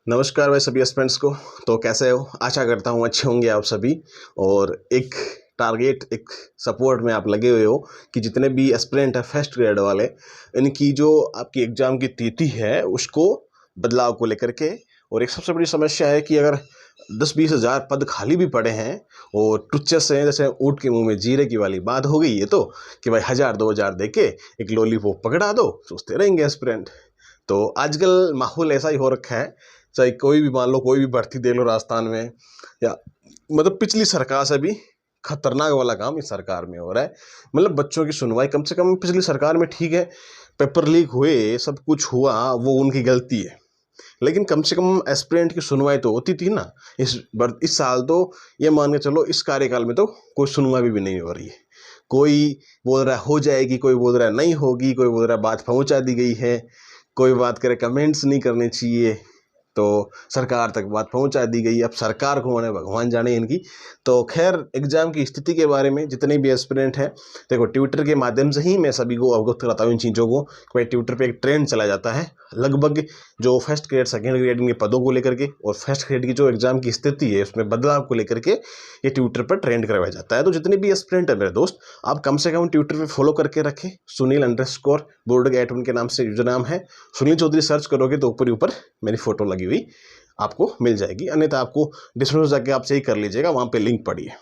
नमस्कार भाई सभी एस्पिरेंट्स को। तो कैसे हो? आशा करता हूँ अच्छे होंगे आप सभी। और एक टारगेट, एक सपोर्ट में आप लगे हुए हो कि जितने भी एस्पिरेंट है फर्स्ट ग्रेड वाले, इनकी जो आपकी एग्ज़ाम की तिथि है उसको बदलाव को लेकर के। और एक सबसे बड़ी समस्या है कि अगर 10-20 हज़ार पद खाली भी पड़े हैं और टुच्चस हैं, जैसे ऊँट के मुंह में जीरे की वाली बात हो गई है, तो कि भाई 1000-2000 दे के एक लॉलीपॉप पकड़ा दो, सोचते रहेंगे एस्पिरेंट। तो आजकल माहौल ऐसा ही हो रखा है, चाहे कोई भी मान लो, कोई भी भर्ती दे लो राजस्थान में, या मतलब पिछली सरकार से भी खतरनाक वाला काम इस सरकार में हो रहा है। मतलब बच्चों की सुनवाई कम से कम पिछली सरकार में ठीक है, पेपर लीक हुए, सब कुछ हुआ, वो उनकी गलती है, लेकिन कम से कम एस्पिरेंट की सुनवाई तो होती थी ना। इस साल तो ये मान के चलो, इस कार्यकाल में तो कोई सुनवाई भी नहीं हो रही है। कोई बोल रहा है हो जाएगी, कोई बोल रहा है नहीं होगी, कोई बोल रहा है बात पहुंचा दी गई है, कोई बात करे कमेंट्स नहीं करने चाहिए, तो सरकार तक बात पहुंचा दी गई। अब सरकार को होने भगवान जाने इनकी। तो खैर, एग्जाम की स्थिति के बारे में जितने भी एस्पिरेंट हैं, देखो ट्विटर के माध्यम से ही मैं सभी को अवगत कराता हूँ इन चीज़ों को। कि भाई ट्विटर पे एक ट्रेंड चला जाता है लगभग जो फर्स्ट ग्रेड सेकेंड ग्रेड के पदों को लेकर के, और फर्स्ट ग्रेड की जो एग्जाम की स्थिति है उसमें बदलाव को लेकर के ये ट्विटर पर ट्रेंड करवाया जाता है। तो जितने भी एस्पिरेंट है मेरे दोस्त, आप कम से कम ट्विटर पे फॉलो करके रखें। Sunil_Boarding के नाम से यूजर नाम है। सुनील चौधरी सर्च करोगे तो ऊपर ही ऊपर मेरी फोटो लगी हुई आपको मिल जाएगी, अन्यथा आपको डिस्क्रिप्शन जाके आप सही कर लीजिएगा, वहाँ पे लिंक पड़ी है,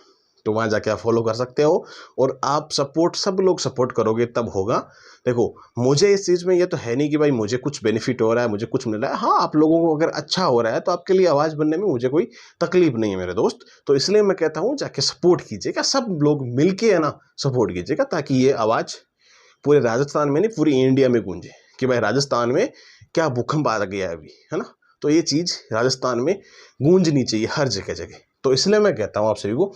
तो वहाँ जाके आप फॉलो कर सकते हो। और आप सपोर्ट, सब लोग सपोर्ट करोगे तब होगा। देखो, मुझे इस चीज़ में ये तो है नहीं कि भाई मुझे कुछ बेनिफिट हो रहा है, मुझे कुछ मिल रहा है। हाँ, आप लोगों को अगर अच्छा हो रहा है तो आपके लिए आवाज़ बनने में मुझे कोई तकलीफ नहीं है मेरे दोस्त। तो इसलिए मैं कहता हूँ जाके सपोर्ट कीजिएगा, सब लोग मिल के है ना सपोर्ट कीजिएगा, ताकि ये आवाज़ पूरे राजस्थान में नहीं पूरी इंडिया में गूंजे कि भाई राजस्थान में क्या भूकंप आ गया है अभी, है ना। तो ये चीज़ राजस्थान में गूंजनी चाहिए हर जगह जगह। तो इसलिए मैं कहता हूँ आप सभी को,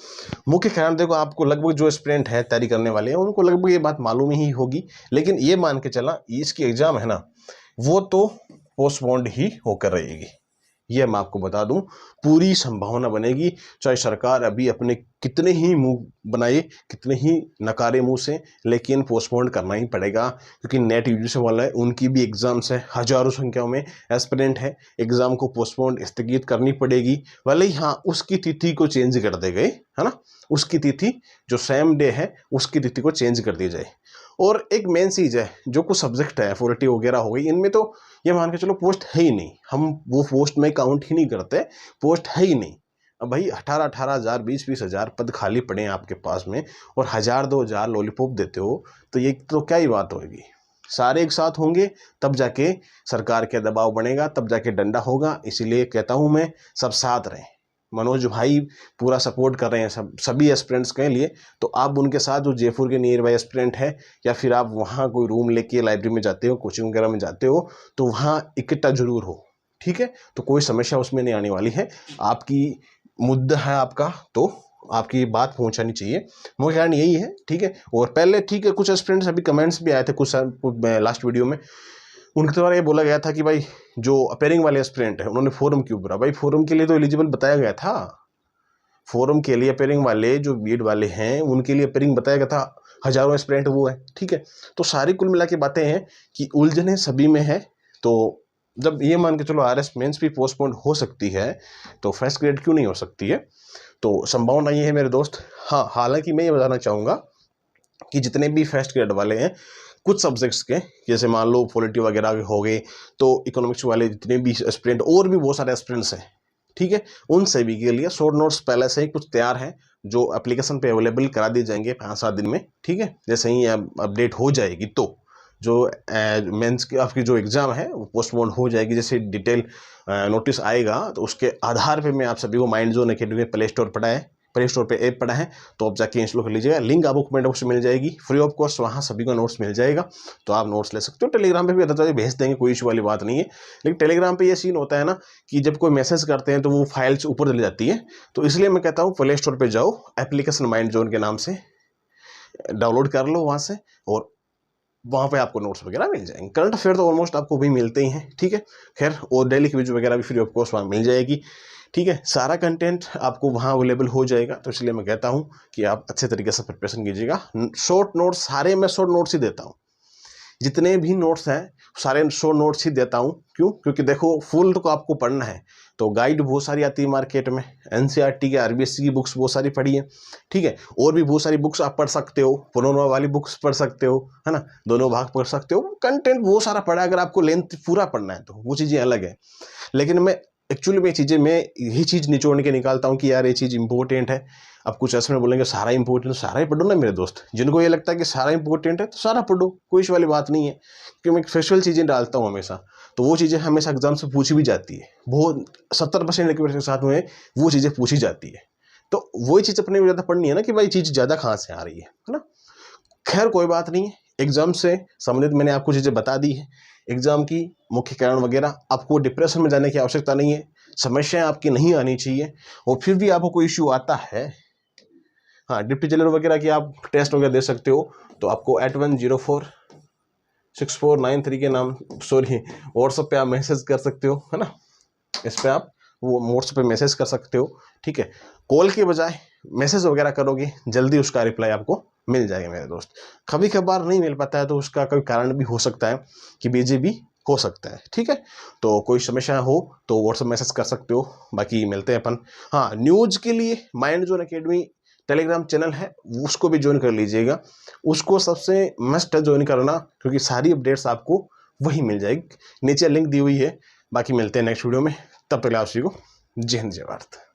मुख्य कारण देखो, आपको लगभग जो एस्पिरेंट है तैयारी करने वाले हैं उनको लगभग ये बात मालूम ही होगी, लेकिन ये मान के चला इसकी एग्ज़ाम है ना, वो तो पोस्टपोन्ड ही होकर रहेगी। ये मैं आपको बता दूं, पूरी संभावना बनेगी, चाहे सरकार अभी अपने कितने ही मुंह बनाए, कितने ही नकारे मुंह से, लेकिन पोस्टपोन करना ही पड़ेगा। क्योंकि नेट यूजी वाला है, उनकी भी एग्जाम्स है, हजारों संख्याओं में एस्पिरेंट है, एग्जाम को पोस्टपोन स्थगित करनी पड़ेगी। भले ही हाँ, उसकी तिथि को चेंज कर दे गए, है ना, उसकी तिथि जो सेम डे है उसकी तिथि को चेंज कर दी जाए। और एक मेन चीज़ है, जो कुछ सब्जेक्ट है, फोर्टी वगैरह हो गई, इनमें तो ये मान के चलो पोस्ट है ही नहीं, हम वो पोस्ट में काउंट ही नहीं करते, पोस्ट है ही नहीं। अब भाई 18-18 हज़ार, 20-20 हज़ार पद खाली पड़े हैं आपके पास में, और 1000-2000 लॉलीपॉप देते हो, तो ये तो क्या ही बात होगी। सारे एक साथ होंगे तब जाके सरकार के दबाव बनेगा, तब जाके डंडा होगा। इसीलिए कहता हूँ मैं, सब साथ रहें। मनोज भाई पूरा सपोर्ट कर रहे हैं सभी एस्पिरेंट्स के लिए, तो आप उनके साथ, जो जयपुर के नियर बाई एस्पिरेंट है, या फिर आप वहाँ कोई रूम लेके लाइब्रेरी में जाते हो, कोचिंग वगैरह में जाते हो, तो वहाँ इकट्ठा जरूर हो, ठीक है। तो कोई समस्या उसमें नहीं आने वाली है। आपकी मुद्दा है आपका, तो आपकी बात पहुंचानी चाहिए, मुख्य कारण यही है, ठीक है। और पहले ठीक है, कुछ एस्पिरेंट्स अभी कमेंट्स भी आए थे कुछ लास्ट वीडियो में, उनके द्वारा ये बोला गया था कि भाई जो अपेयरिंग वाले एस्पिरेंट है उन्होंने फोरम क्यों भरा। भाई फोरम के लिए तो एलिजिबल बताया गया था, फोरम के लिए अपेयरिंग वाले जो बीएड वाले हैं उनके लिए अपेयरिंग बताया गया था, हजारों एस्पिरेंट वो है, ठीक है। तो सारी कुल मिला के बातें हैं कि उलझने सभी में है। तो जब ये मान के चलो आरएस मेंस भी पोस्टपोन हो सकती है, तो फर्स्ट ग्रेड क्यों नहीं हो सकती है। तो संभावना ये है मेरे दोस्त। हाँ, हालांकि मैं ये बताना चाहूँगा कि जितने भी फर्स्ट ग्रेड वाले हैं, कुछ सब्जेक्ट्स के, जैसे मान लो पॉलिटी वगैरह हो गए, तो इकोनॉमिक्स वाले जितने भी एस्पिरेंट, और भी बहुत सारे एस्पिरेंट्स हैं, ठीक है, उन सभी के लिए शॉर्ट नोट्स पहले से ही कुछ तैयार हैं, जो एप्लीकेशन पे अवेलेबल करा दिए जाएंगे 5-7 दिन में, ठीक है। जैसे ही अपडेट हो जाएगी तो जो मेंस की आपकी जो एग्ज़ाम है वो पोस्टपोन हो जाएगी। जैसे डिटेल नोटिस आएगा, तो उसके आधार पे मैं आप सभी को mind zone academy play store पड़ा है, प्ले स्टोर पे ऐप पड़ा है, तो आप जाके इंस्टॉल कर लीजिएगा। लिंक आपको कमेंट बॉक्स में मिल जाएगी, फ्री ऑफ कॉस्ट, वहाँ सभी को नोट्स मिल जाएगा, तो आप नोट्स ले सकते हो। टेलीग्राम पे भी अदरवाइज भेज देंगे, कोई इशू वाली बात नहीं है। लेकिन टेलीग्राम पे ये सीन होता है ना कि जब कोई मैसेज करते हैं तो वो फाइल्स ऊपर चली जाती है, तो इसलिए मैं कहता हूँ प्ले स्टोर पर जाओ, एप्लीकेशन माइंड जोन के नाम से डाउनलोड कर लो वहाँ से, और वहाँ पे आपको नोट्स वगैरह मिल जाएंगे। करंट अफेयर तो ऑलमोस्ट आपको भी मिलते ही हैं, ठीक है। खैर, और डेली क्विज वगैरह भी फ्री ऑफ कॉस्ट वहाँ मिल जाएगी, ठीक है। सारा कंटेंट आपको वहाँ अवेलेबल हो जाएगा। तो इसलिए मैं कहता हूँ कि आप अच्छे तरीके से प्रिपरेशन कीजिएगा। शॉर्ट नोट्स, सारे मैं शॉर्ट नोट्स ही देता हूँ, जितने भी नोट्स हैं सारे शो नोट्स ही देता हूँ। क्यों? क्योंकि देखो फुल तो आपको पढ़ना है, तो गाइड बहुत सारी आती है मार्केट में, एनसीईआरटी के आरबीएससी की बुक्स बहुत सारी पढ़ी है, ठीक है, और भी बहुत सारी बुक्स आप पढ़ सकते हो, पुनर्वा वाली बुक्स पढ़ सकते हो, है ना, दोनों भाग पढ़ सकते हो, कंटेंट बहुत सारा पढ़ा है। अगर आपको लेंथ पूरा पढ़ना है तो वो चीज़ें अलग है, लेकिन मैं एक्चुअली में चीज़ें मैं यही चीज़ निचोड़ के निकालता हूँ कि यार ये चीज़ इंपॉर्टेंट है। अब कुछ ऐसे में बोलेंगे सारा इंपॉर्टेंट, सारा ही पढ़ो ना मेरे दोस्त। जिनको ये लगता है कि सारा इंपॉर्टेंट है तो सारा पढ़ो, कोई इस वाली बात नहीं है, क्योंकि मैं फैक्चुअल चीज़ें डालता हूँ हमेशा, तो वो चीज़ें हमेशा एग्जाम से पूछी भी जाती है, बहुत 70% के साथ में वो चीज़ें पूछी जाती है। तो वही चीज़ अपने ज़्यादा पढ़नी है ना कि भाई चीज़ ज़्यादा कहाँ से आ रही है ना। खैर कोई बात नहीं है, एग्जाम से संबंधित मैंने आपको चीज़ें बता दी है, एग्जाम की मुख्य कारण वगैरह। आपको डिप्रेशन में जाने की आवश्यकता नहीं है, समस्याएं आपकी नहीं आनी चाहिए, और फिर भी आपको कोई इश्यू आता है, हाँ, डिप्टी जेलर वगैरह की आप टेस्ट वगैरह दे सकते हो, तो आपको 81046493 के नाम व्हाट्सएप पे आप मैसेज कर सकते हो, है ना, इस पर आप वो व्हाट्सएप पे मैसेज कर सकते हो, ठीक है। कॉल के बजाय मैसेज वगैरह करोगे, जल्दी उसका रिप्लाई आपको मिल जाएगा मेरे दोस्त। कभी कभार नहीं मिल पाता है तो उसका कोई कारण भी हो सकता है कि बिजी भी हो सकता है, ठीक है। तो कोई समस्या हो तो व्हाट्सएप मैसेज कर सकते हो, बाकी मिलते हैं अपन। हाँ, न्यूज़ के लिए mind zone academy Telegram channel है, उसको भी ज्वाइन कर लीजिएगा, उसको सबसे मस्ट है ज्वाइन करना, क्योंकि सारी अपडेट्स आपको वही मिल जाएगी, नीचे लिंक दी हुई है। बाकी मिलते हैं नेक्स्ट वीडियो में, तब तक आप सभी को जय हिंद जय भारत।